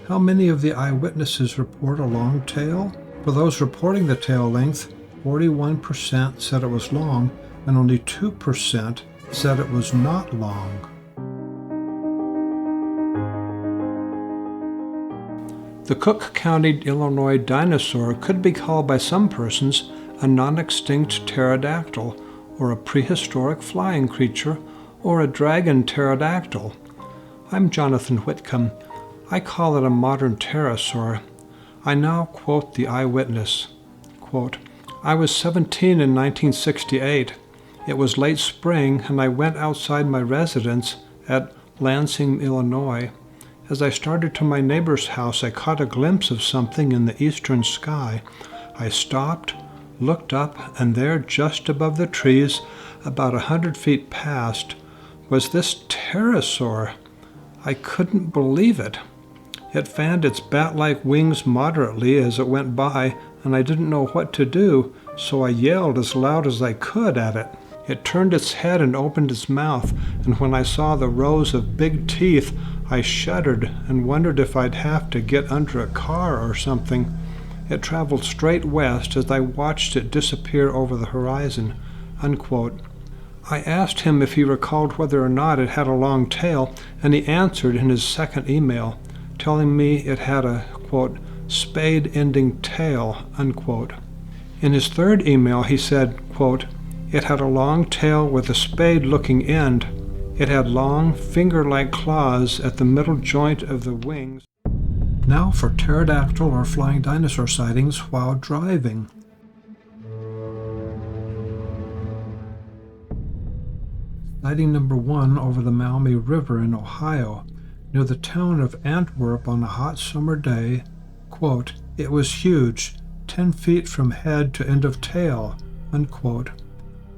How many of the eyewitnesses report a long tail? For those reporting the tail length, 41% said it was long, and only 2% said it was not long. The Cook County, Illinois dinosaur could be called by some persons a non-extinct pterodactyl, or a prehistoric flying creature, or a dragon pterodactyl. I'm Jonathan Whitcomb. I call it a modern pterosaur. I now quote the eyewitness. Quote, I was 17 in 1968. It was late spring, and I went outside my residence at Lansing, Illinois. As I started to my neighbor's house, I caught a glimpse of something in the eastern sky. I stopped, looked up, and there, just above the trees, about 100 feet past, was this pterosaur. I couldn't believe it. It fanned its bat-like wings moderately as it went by, and I didn't know what to do, so I yelled as loud as I could at it. It turned its head and opened its mouth, and when I saw the rows of big teeth, I shuddered and wondered if I'd have to get under a car or something. It traveled straight west as I watched it disappear over the horizon." Unquote. I asked him if he recalled whether or not it had a long tail, and he answered in his second email, telling me it had a, quote, spade-ending tail, unquote. In his third email, he said, quote, it had a long tail with a spade-looking end. It had long, finger-like claws at the middle joint of the wings. Now for pterodactyl or flying dinosaur sightings while driving. Sighting number 1 over the Maumee River in Ohio, near the town of Antwerp on a hot summer day. Quote, it was huge, 10 feet from head to end of tail, unquote.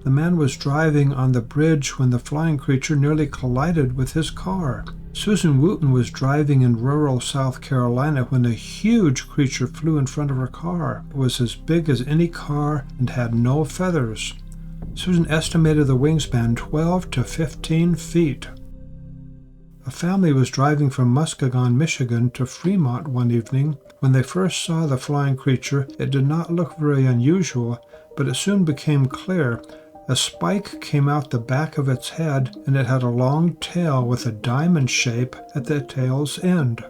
The man was driving on the bridge when the flying creature nearly collided with his car. Susan Wooten was driving in rural South Carolina when a huge creature flew in front of her car. It was as big as any car and had no feathers. Susan estimated the wingspan 12 to 15 feet. A family was driving from Muskegon, Michigan to Fremont one evening. When they first saw the flying creature, it did not look very unusual, but it soon became clear. A spike came out the back of its head, and it had a long tail with a diamond shape at the tail's end.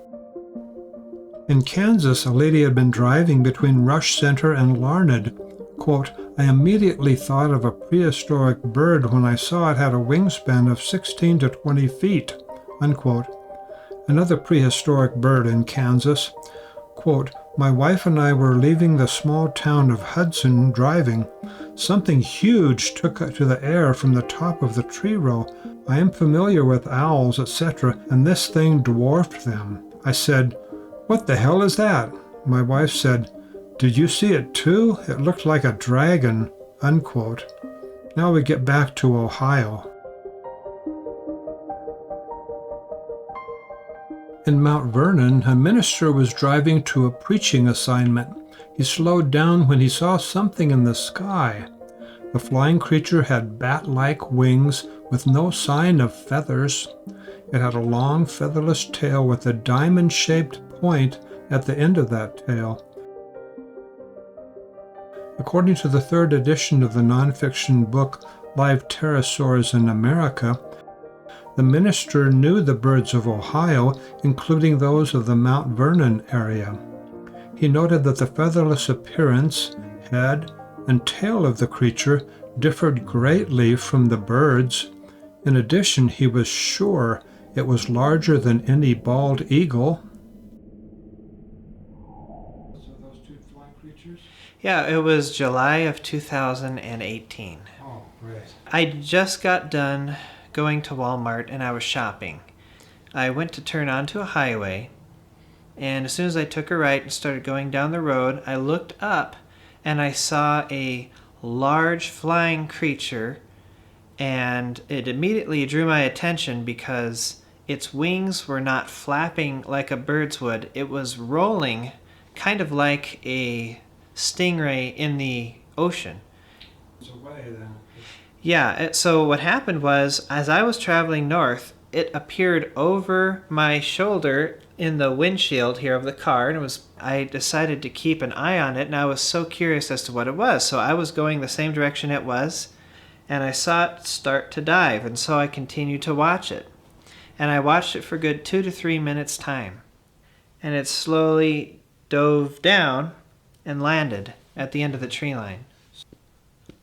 In Kansas, a lady had been driving between Rush Center and Larned. Quote, I immediately thought of a prehistoric bird when I saw it had a wingspan of 16 to 20 feet, unquote. Another prehistoric bird in Kansas. Quote, my wife and I were leaving the small town of Hudson driving. Something huge took to the air from the top of the tree row. I am familiar with owls, etc., and this thing dwarfed them. I said, what the hell is that? My wife said, did you see it too? It looked like a dragon, unquote. Now we get back to Ohio. In Mount Vernon, a minister was driving to a preaching assignment. He slowed down when he saw something in the sky. The flying creature had bat-like wings with no sign of feathers. It had a long, featherless tail with a diamond-shaped point at the end of that tail. According to the third edition of the nonfiction book Live Pterosaurs in America, the minister knew the birds of Ohio, including those of the Mount Vernon area. He noted that the featherless appearance, head, and tail of the creature differed greatly from the birds. In addition, he was sure it was larger than any bald eagle. So those two flying creatures? Yeah, it was July of 2018. Oh, great. I just got done going to Walmart and I was shopping. I went to turn onto a highway, and as soon as I took a right and started going down the road, I looked up and I saw a large flying creature, and it immediately drew my attention because its wings were not flapping like a bird's would. It was rolling kind of like a stingray in the ocean. It's away then. Yeah, so what happened was, as I was traveling north, it appeared over my shoulder in the windshield here of the car, and I decided to keep an eye on it, and I was so curious as to what it was. So I was going the same direction it was, and I saw it start to dive, and so I continued to watch it. And I watched it for a good 2 to 3 minutes time. And it slowly dove down and landed at the end of the tree line.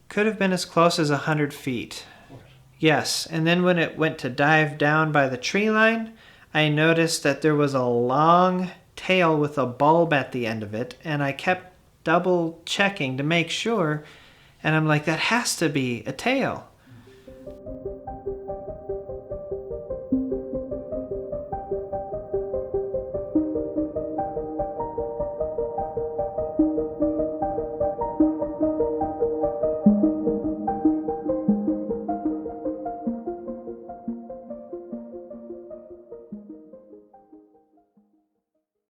Could have been as close as 100 feet. Yes, and then when it went to dive down by the tree line, I noticed that there was a long tail with a bulb at the end of it, and I kept double checking to make sure, and I'm like, that has to be a tail.